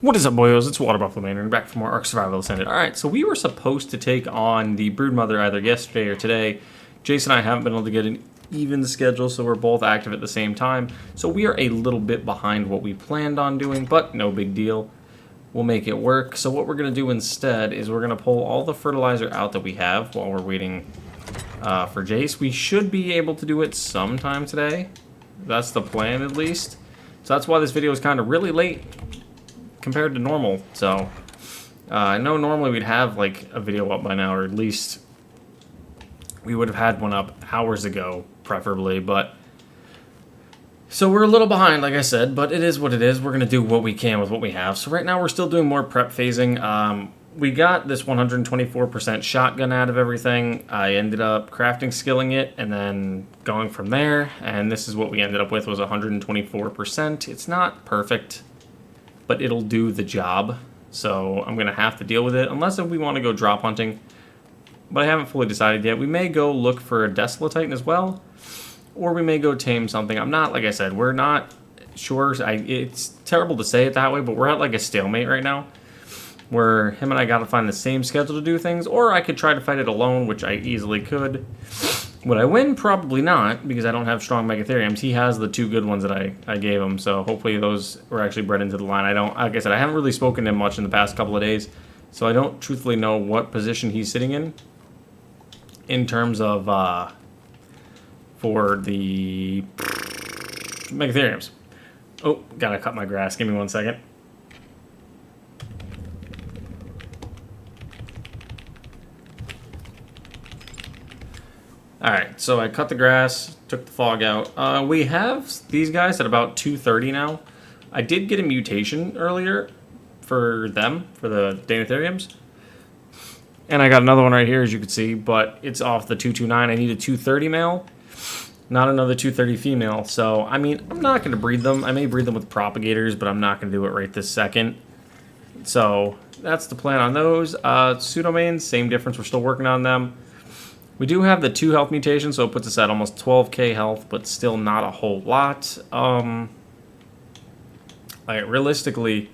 What is up, boyos? It's Water Buffalo Man, and back for more Ark Survival Ascended. Alright, so we were supposed to take on the Broodmother either yesterday or today. Jason and I haven't been able to get an even schedule, so we're both active at the same time. So we are a little bit behind what we planned on doing, but no big deal. We'll make it work. So what we're going to do instead is we're going to pull all the fertilizer out that we have while we're waiting for Jace. We should be able to do it sometime today. That's the plan, at least. So that's why this video is kind of really late compared to normal. So I know normally we'd have like a video up by now, or at least we would have had one up hours ago, preferably, but so we're a little behind, like I said, but it is what it is. We're going to do what we can with what we have. So right now we're still doing more prep phasing. We got this 124% shotgun out of everything. I ended up crafting skilling it and then going from there, and this is what we ended up with, was 124%. It's not perfect, but it'll do the job. So I'm going to have to deal with it, unless if we want to go drop hunting. But I haven't fully decided yet. We may go look for a Desolatitan as well, or we may go tame something. I'm not, like I said, we're not sure. It's terrible to say it that way, but we're at like a stalemate right now, where him and I got to find the same schedule to do things, or I could try to fight it alone, which I easily could. Would I win? Probably not, because I don't have strong Megatheriums. He has the two good ones that I gave him, so hopefully those were actually bred into the line. I don't, like I said, I haven't really spoken to him much in the past couple of days, so I don't truthfully know what position he's sitting in terms of, for the Megatheriums. Oh, gotta cut my grass. Give me 1 second. Alright, so I cut the grass, took the fog out. We have these guys at about 230 now. I did get a mutation earlier for them, for the Dinotheriums. And I got another one right here, as you can see, but it's off the 229. I need a 230 male, not another 230 female. So, I mean, I'm not going to breed them. I may breed them with propagators, but I'm not going to do it right this second. So, that's the plan on those. Pseudomane, same difference. We're still working on them. We do have the 2 health mutation, so it puts us at almost 12k health, but still not a whole lot. Like, realistically,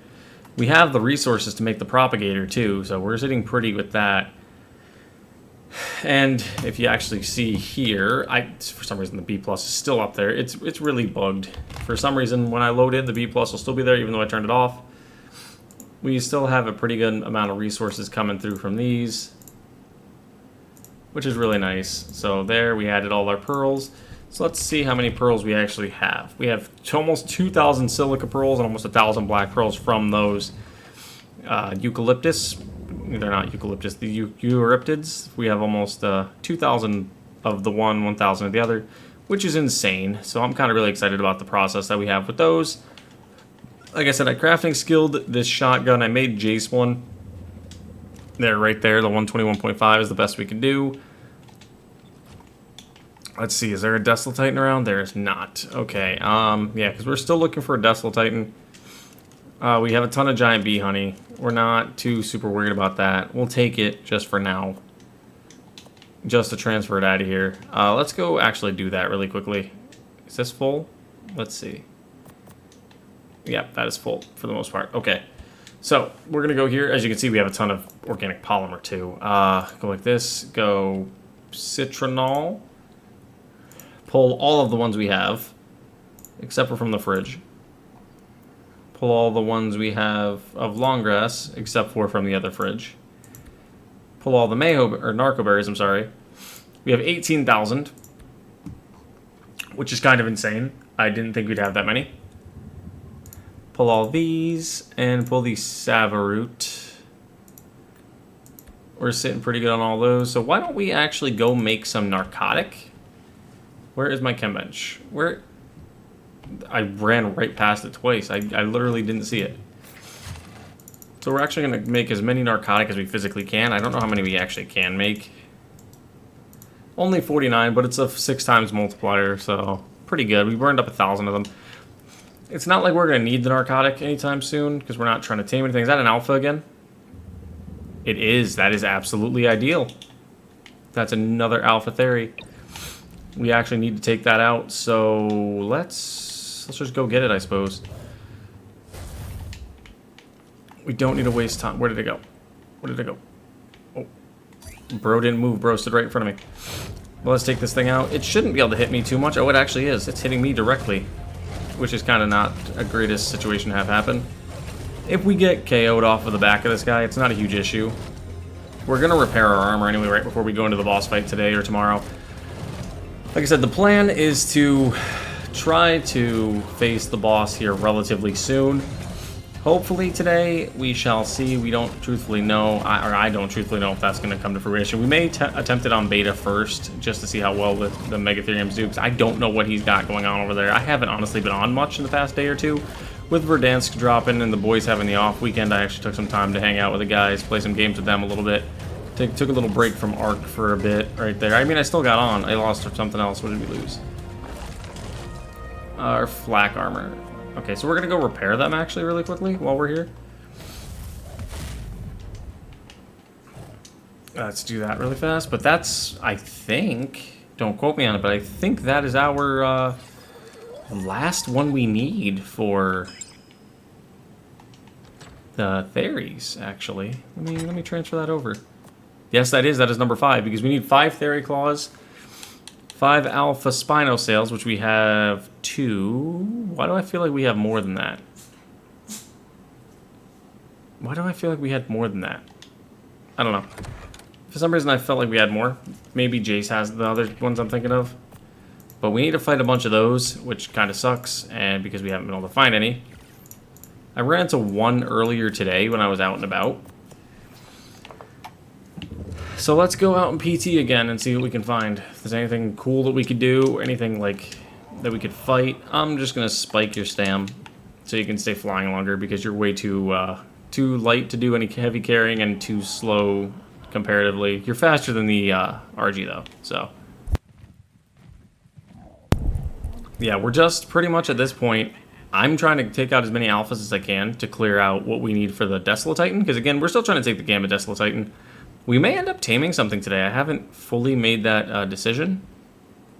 we have the resources to make the propagator too, so we're sitting pretty with that. And if you actually see here, for some reason the B+ is still up there. It's really bugged. For some reason, when I load in, the B+ will still be there, even though I turned it off. We still have a pretty good amount of resources coming through from these, which is really nice. So there, we added all our pearls. So let's see how many pearls we actually have. We have almost 2,000 silica pearls and almost 1,000 black pearls from those eucalyptus. They're not eucalyptus, the Euryptids. We have almost 2,000 of the one, 1,000 of the other, which is insane. So I'm kind of really excited about the process that we have with those. Like I said, I crafting skilled this shotgun. I made Jace one. There, right there, the 121.5 is the best we can do. Let's see, is there a Desolatitan around? There is not. Okay, yeah, because we're still looking for a Desolatitan. We have a ton of giant bee honey. We're not too super worried about that. We'll take it just for now, just to transfer it out of here. Let's go actually do that really quickly. Is this full? Let's see. Yeah, that is full for the most part. Okay. So, we're going to go here. As you can see, we have a ton of organic polymer, too. Go like this. Go citronal. Pull all of the ones we have, except for from the fridge. Pull all the ones we have of long grass, except for from the other fridge. Pull all the narco berries, I'm sorry. We have 18,000, which is kind of insane. I didn't think we'd have that many. Pull all these, and pull the Savaroot. We're sitting pretty good on all those. So why don't we actually go make some narcotic? Where is my chem bench? Where? I ran right past it twice. I literally didn't see it. So we're actually going to make as many narcotic as we physically can. I don't know how many we actually can make. Only 49, but it's a 6 times multiplier, so pretty good. We burned up 1,000 of them. It's not like we're going to need the narcotic anytime soon, because we're not trying to tame anything. Is that an alpha again? It is. That is absolutely ideal. That's another alpha theory. We actually need to take that out, so let's just go get it, I suppose. We don't need to waste time. Where did it go? Where did it go? Oh. Bro didn't move. Bro stood right in front of me. Well, let's take this thing out. It shouldn't be able to hit me too much. Oh, it actually is. It's hitting me directly, which is kind of not a greatest situation to have happen. If we get KO'd off of the back of this guy, it's not a huge issue. We're going to repair our armor anyway right before we go into the boss fight today or tomorrow. Like I said, the plan is to try to face the boss here relatively soon. Hopefully today, we shall see. We don't truthfully know, or I don't truthfully know if that's going to come to fruition. We may attempt it on beta first, just to see how well the Megatheriums do, because I don't know what he's got going on over there. I haven't honestly been on much in the past day or two. With Verdansk dropping and the boys having the off weekend, I actually took some time to hang out with the guys, play some games with them a little bit. Took a little break from Ark for a bit right there. I mean, I still got on. I lost something else. What did we lose? Our flak armor. Okay, so we're going to go repair them actually really quickly while we're here. Let's do that really fast. But that's, I think, don't quote me on it, but I think that is our last one we need for the Theres, actually. Let me transfer that over. Yes, that is number 5, because we need 5 Theory Claws, 5 Alpha Spinosails, which we have 2. Why do I feel like we have more than that? Why do I feel like we had more than that? I don't know. For some reason I felt like we had more. Maybe Jace has the other ones I'm thinking of. But we need to fight a bunch of those, which kind of sucks, and because we haven't been able to find any. I ran into one earlier today when I was out and about. So let's go out and PT again and see what we can find. If there's anything cool that we could do, or anything like that we could fight. I'm just gonna spike your stam so you can stay flying longer, because you're way too light to do any heavy carrying and too slow comparatively. You're faster than the RG though, so yeah, we're just pretty much at this point. I'm trying to take out as many alphas as I can to clear out what we need for the Desolatitan, because again, we're still trying to take the Gamma Desolatitan. We may end up taming something today. I haven't fully made that decision,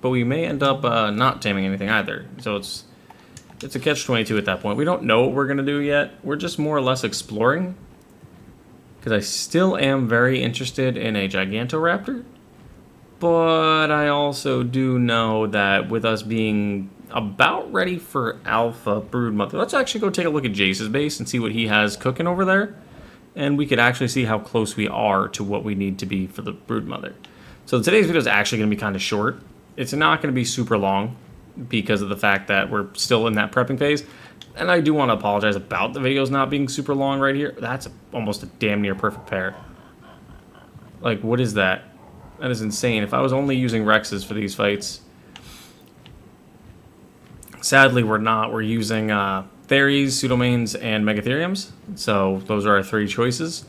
but we may end up not taming anything either. So it's a catch-22 at that point. We don't know what we're going to do yet. We're just more or less exploring, because I still am very interested in a Gigantoraptor, but I also do know that with us being about ready for Alpha Broodmother, let's actually go take a look at Jace's base and see what he has cooking over there. And we could actually see how close we are to what we need to be for the Broodmother. So today's video is actually going to be kind of short. It's not going to be super long because of the fact that we're still in that prepping phase. And I do want to apologize about the videos not being super long right here. That's almost a damn near perfect pair. Like, what is that? That is insane. If I was only using Rexes for these fights. Sadly, we're not. We're using Theres, Pseudomanes, and Megatheriums. So those are our 3 choices.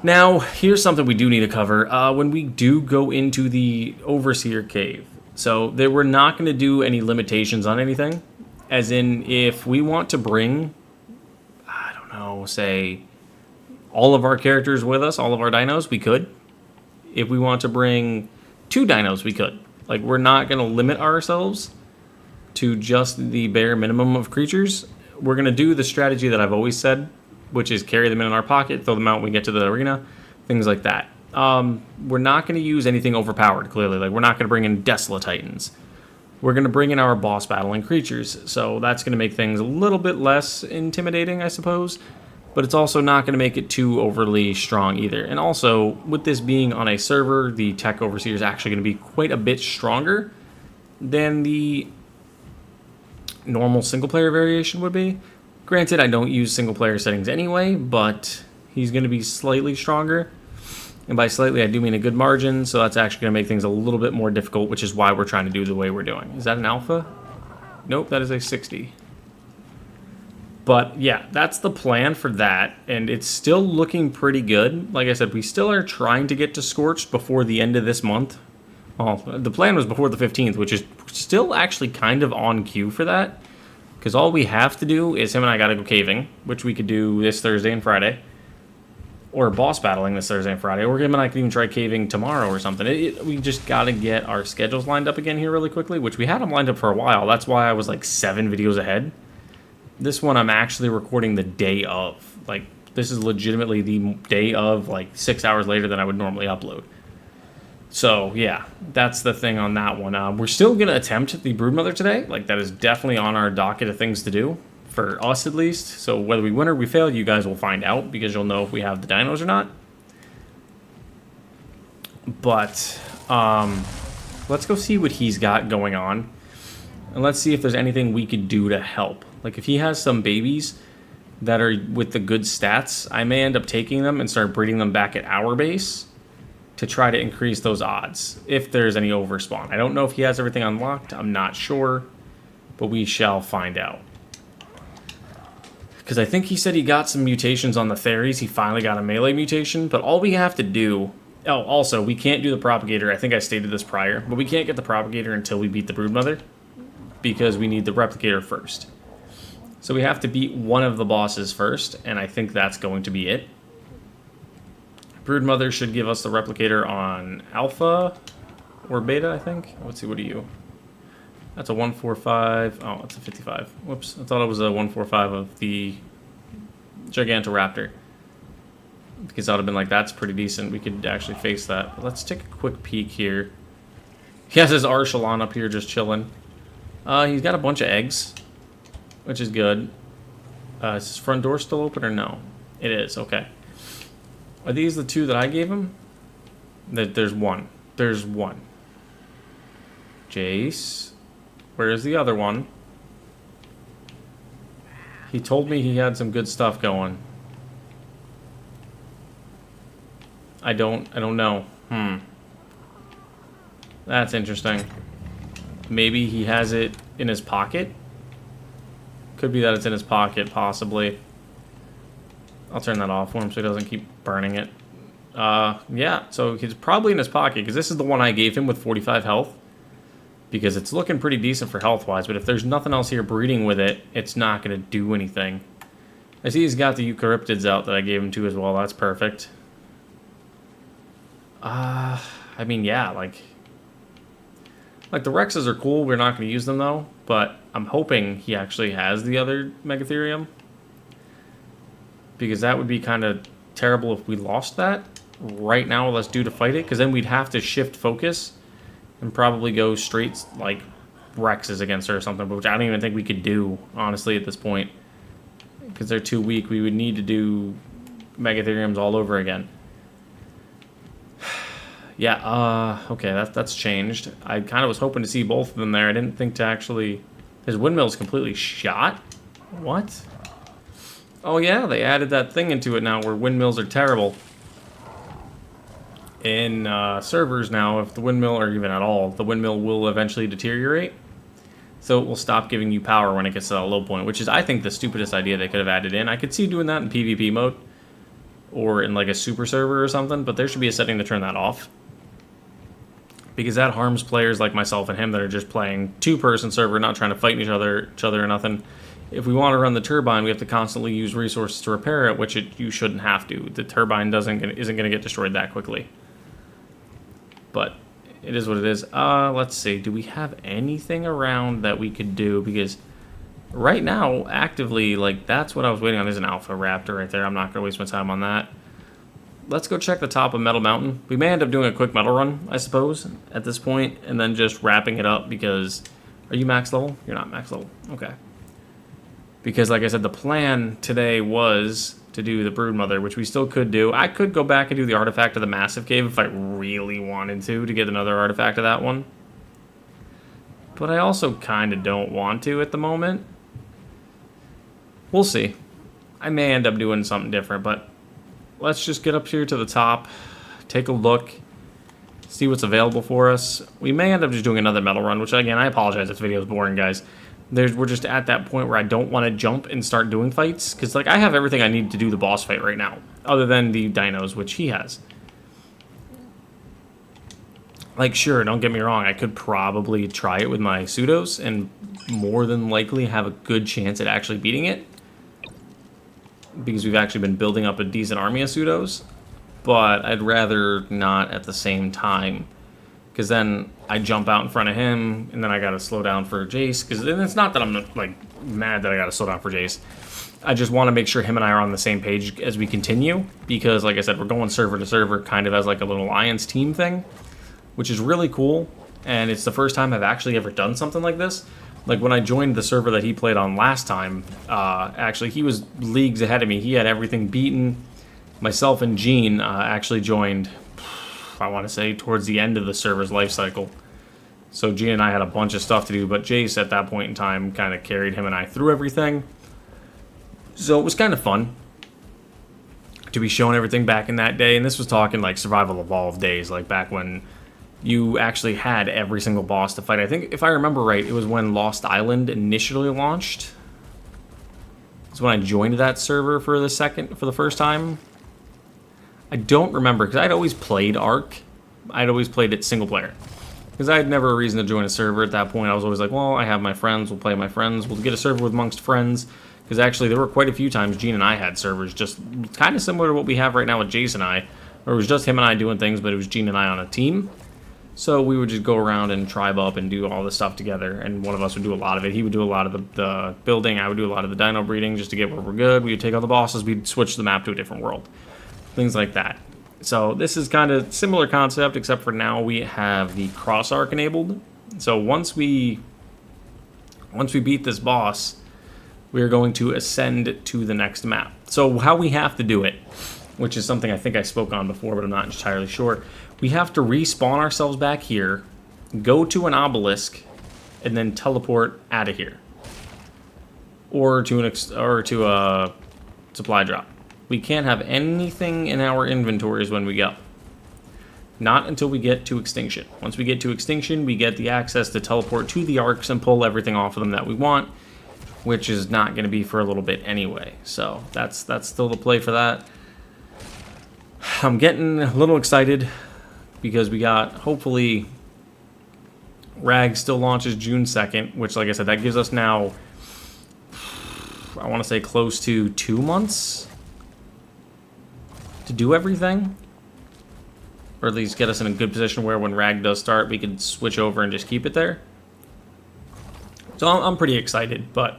Now, here's something we do need to cover when we do go into the Overseer Cave. So we're not going to do any limitations on anything. As in, if we want to bring, I don't know, say, all of our characters with us, all of our dinos, we could. If we want to bring 2 dinos, we could. Like, we're not going to limit ourselves to just the bare minimum of creatures. We're going to do the strategy that I've always said, which is carry them in our pocket, throw them out when we get to the arena, things like that. We're not going to use anything overpowered, clearly. Like, we're not going to bring in Desolatitans. We're going to bring in our boss battling creatures, so that's going to make things a little bit less intimidating, I suppose, but it's also not going to make it too overly strong either. And also, with this being on a server, the Tech Overseer is actually going to be quite a bit stronger than the normal single-player variation would be. Granted, I don't use single-player settings anyway, but he's going to be slightly stronger. And by slightly, I do mean a good margin, so that's actually going to make things a little bit more difficult, which is why we're trying to do the way we're doing. Is that an alpha? Nope, that is a 60. But yeah, that's the plan for that, and it's still looking pretty good. Like I said, we still are trying to get to Scorched before the end of this month. Well, the plan was before the 15th, which is still actually kind of on cue for that. Because all we have to do is him and I got to go caving, which we could do this Thursday and Friday. Or boss battling this Thursday and Friday. Or him and I could even try caving tomorrow or something. We just got to get our schedules lined up again here really quickly, which we had them lined up for a while. That's why I was like 7 videos ahead. This one I'm actually recording the day of. Like, this is legitimately the day of, like 6 hours later than I would normally upload. So, yeah, that's the thing on that one. We're still going to attempt the Broodmother today. Like, that is definitely on our docket of things to do, for us at least. So, whether we win or we fail, you guys will find out, because you'll know if we have the dinos or not. But, let's go see what he's got going on. And let's see if there's anything we could do to help. Like, if he has some babies that are with the good stats, I may end up taking them and start breeding them back at our base to try to increase those odds, if there's any overspawn. I don't know if he has everything unlocked. I'm not sure, but we shall find out. Because I think he said he got some mutations on the fairies. He finally got a melee mutation, but all we have to do... Oh, also, we can't do the propagator. I think I stated this prior, but we can't get the propagator until we beat the Broodmother, because we need the replicator first. So we have to beat one of the bosses first, and I think that's going to be it. Broodmother should give us the replicator on Alpha or Beta, I think. Let's see, what are you? That's a 145. Oh, it's a 55. Whoops, I thought it was a 145 of the Gigantoraptor. Because that would have been like, that's pretty decent. We could actually face that. But let's take a quick peek here. He has his Archelon up here just chilling. He's got a bunch of eggs, which is good. Is his front door still open or no? It is, okay. Are these the two that I gave him? There's one. There's one. Jace. Where's the other one? He told me he had some good stuff going. I don't know. That's interesting. Maybe he has it in his pocket? Could be that it's in his pocket, possibly. I'll turn that off for him so he doesn't keep burning it. Yeah, so he's probably in his pocket, because this is the one I gave him with 45 health. Because it's looking pretty decent for health-wise, but if there's nothing else here breeding with it, it's not going to do anything. I see he's got the Eucaryptids out that I gave him to as well. That's perfect. I mean, yeah, like the Rexes are cool. We're not going to use them, though. But I'm hoping he actually has the other Megatherium. Because that would be kind of terrible if we lost that right now. Let's do to fight it. Because then we'd have to shift focus and probably go straight, like, Rexes against her or something. Which I don't even think we could do, honestly, at this point. Because they're too weak. We would need to do Megatheriums all over again. Yeah, okay, that's changed. I kind of was hoping to see both of them there. I didn't think to actually... His windmill's completely shot? What? Oh yeah, they added that thing into it now where windmills are terrible. In servers now, if the windmill, or even at all, the windmill will eventually deteriorate. So it will stop giving you power when it gets to that low point, which is, I think, the stupidest idea they could have added in. I could see doing that in PvP mode, or in like a super server or something, but there should be a setting to turn that off. Because that harms players like myself and him that are just playing two-person server, not trying to fight each other or nothing. If we want to run the turbine, we have to constantly use resources to repair it, which you shouldn't have to. The turbine isn't going to get destroyed that quickly. But it is what it is. Let's see. Do we have anything around that we could do? Because right now, actively, like, that's what I was waiting on. There's an Alpha Raptor right there. I'm not going to waste my time on that. Let's go check the top of Metal Mountain. We may end up doing a quick metal run, I suppose, at this point, and then just wrapping it up because... Are you max level? You're not max level. Okay. Because, like I said, the plan today was to do the Broodmother, which we still could do. I could go back and do the Artifact of the Massive Cave if I really wanted to get another Artifact of that one. But I also kind of don't want to at the moment. We'll see. I may end up doing something different, but... Let's just get up here to the top, take a look, see what's available for us. We may end up just doing another metal run, which, again, I apologize if this video is boring, guys. We're just at that point where I don't want to jump and start doing fights, because, like, I have everything I need to do the boss fight right now, other than the dinos, which he has. Like, sure, don't get me wrong, I could probably try it with my pseudos, and more than likely have a good chance at actually beating it. Because we've actually been building up a decent army of pseudos, but I'd rather not at the same time, because then I jump out in front of him, and then I gotta slow down for Jace. Because it's not that I'm like mad that I gotta slow down for Jace. I just want to make sure him and I are on the same page as we continue, because like I said, we're going server to server, kind of as like a little alliance team thing, which is really cool. And it's the first time I've actually ever done something like this. Like when I joined the server that he played on last time, actually he was leagues ahead of me. He had everything beaten. Myself and Gene actually joined, I want to say, towards the end of the server's life cycle. So Gene and I had a bunch of stuff to do, but Jace at that point in time kind of carried him and I through everything. So it was kind of fun to be showing everything back in that day. And this was talking like Survival Evolved days, like back when you actually had every single boss to fight. I think, if I remember right, it was when Lost Island initially launched. It's when I joined that server for the first time. I don't remember, because I'd always played Ark. I'd always played it single player. Because I had never a reason to join a server at that point. I was always like, well, I have my friends, we'll play my friends, we'll get a server with amongst friends. Because actually, there were quite a few times Gene and I had servers, just kind of similar to what we have right now with Jace and I, where it was just him and I doing things, but it was Gene and I on a team. So we would just go around and tribe up and do all this stuff together, and one of us would do a lot of it. He would do a lot of the building, I would do a lot of the dino breeding just to get where we're good. We would take all the bosses, we'd switch the map to a different world. Things like that. So this is kind of similar concept, except for now we have the cross arc enabled. So once we beat this boss, we are going to ascend to the next map. So how we have to do it, which is something I think I spoke on before, but I'm not entirely sure. We have to respawn ourselves back here, go to an obelisk, and then teleport out of here, or to a supply drop. We can't have anything in our inventories when we go. Not until we get to extinction. Once we get to extinction, we get the access to teleport to the arcs and pull everything off of them that we want, which is not going to be for a little bit anyway. So that's still the play for that. I'm getting a little excited because we got, hopefully, RAG still launches June 2nd, which, like I said, that gives us now, I want to say, close to 2 months to do everything. Or at least get us in a good position where when RAG does start, we can switch over and just keep it there. So I'm pretty excited, but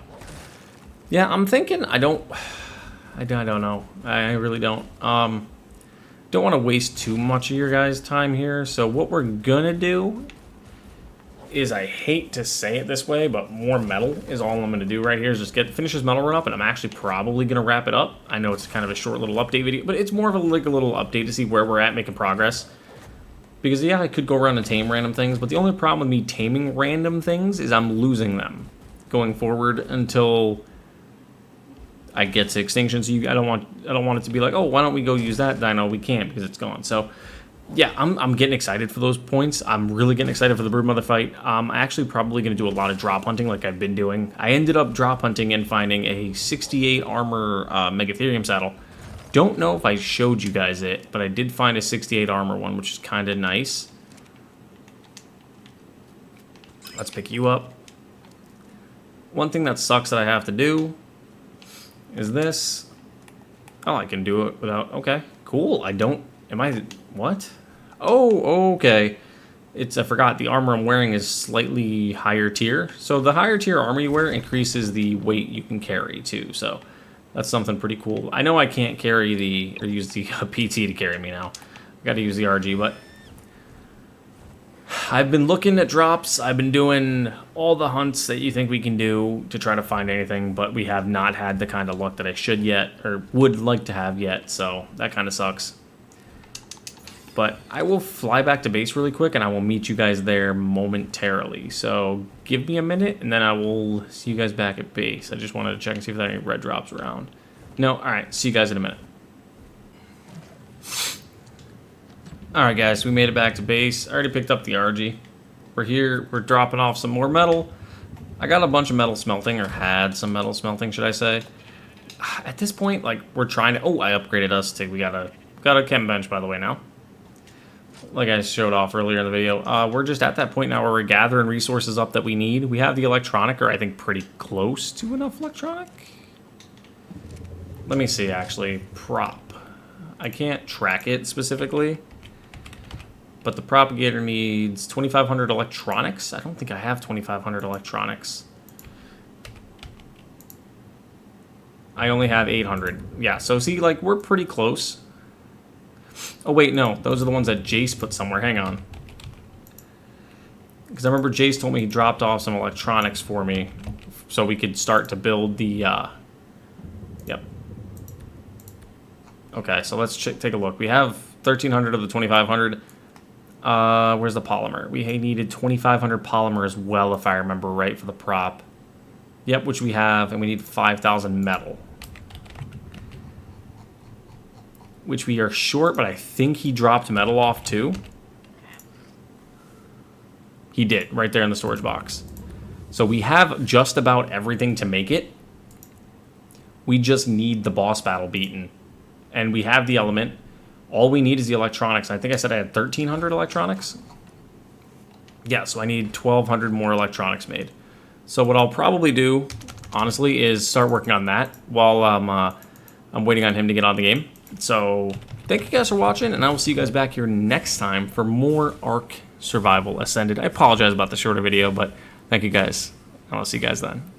yeah, I'm thinking I don't know. I really don't. Don't want to waste too much of your guys' time here. So what we're gonna do is, I hate to say it this way, but more metal is all I'm gonna do right here. Is just finish this metal run up, and I'm actually probably gonna wrap it up. I know it's kind of a short little update video, but it's more of a little update to see where we're at, making progress. Because yeah, I could go around and tame random things, but the only problem with me taming random things is I'm losing them going forward until I get to extinction. So I don't want it to be like, oh, why don't we go use that dino? We can't because it's gone. So yeah, I'm getting excited for those points. I'm really getting excited for the Broodmother fight. I'm actually probably going to do a lot of drop hunting like I've been doing. I ended up drop hunting and finding a 68 armor Megatherium saddle. Don't know if I showed you guys it, but I did find a 68 armor one, which is kind of nice. Let's pick you up. One thing that sucks that I have to do is this. Oh, I can do it without, okay, cool. What? Oh, okay. I forgot the armor I'm wearing is slightly higher tier. So the higher tier armor you wear increases the weight you can carry too. So that's something pretty cool. I know I can't carry use the PT to carry me now. I got to use the RG, but I've been looking at drops. I've been doing all the hunts that you think we can do to try to find anything, but we have not had the kind of luck that I should yet, or would like to have yet, so that kind of sucks. But I will fly back to base really quick, and I will meet you guys there momentarily. So give me a minute, and then I will see you guys back at base. I just wanted to check and see if there are any red drops around. No? Alright, see you guys in a minute. Alright guys, we made it back to base. I already picked up the RG. We're here, we're dropping off some more metal. I got a bunch of metal smelting, or had some metal smelting, should I say. At this point, like, we're trying to... Oh, I upgraded us to... We got a chem bench, by the way, now. Like I showed off earlier in the video. We're just at that point now where we're gathering resources up that we need. We have the electronic, or I think pretty close to enough electronic. Let me see, actually. Prop. I can't track it specifically. But the propagator needs 2,500 electronics. I don't think I have 2,500 electronics. I only have 800. Yeah, so see, like, we're pretty close. Oh, wait, no. Those are the ones that Jace put somewhere. Hang on. Because I remember Jace told me he dropped off some electronics for me so we could start to build the... Yep. Okay, so let's take a look. We have 1,300 of the 2,500. Where's the polymer? We needed 2,500 polymer as well, if I remember right, for the prop. Yep, which we have, and we need 5,000 metal. Which we are short, but I think he dropped metal off too. He did, right there in the storage box. So we have just about everything to make it. We just need the boss battle beaten. And we have the element. All we need is the electronics. I think I said I had 1,300 electronics. Yeah, so I need 1,200 more electronics made. So what I'll probably do, honestly, is start working on that while I'm waiting on him to get on the game. So thank you guys for watching, and I will see you guys back here next time for more Ark Survival Ascended. I apologize about the shorter video, but thank you guys. I'll see you guys then.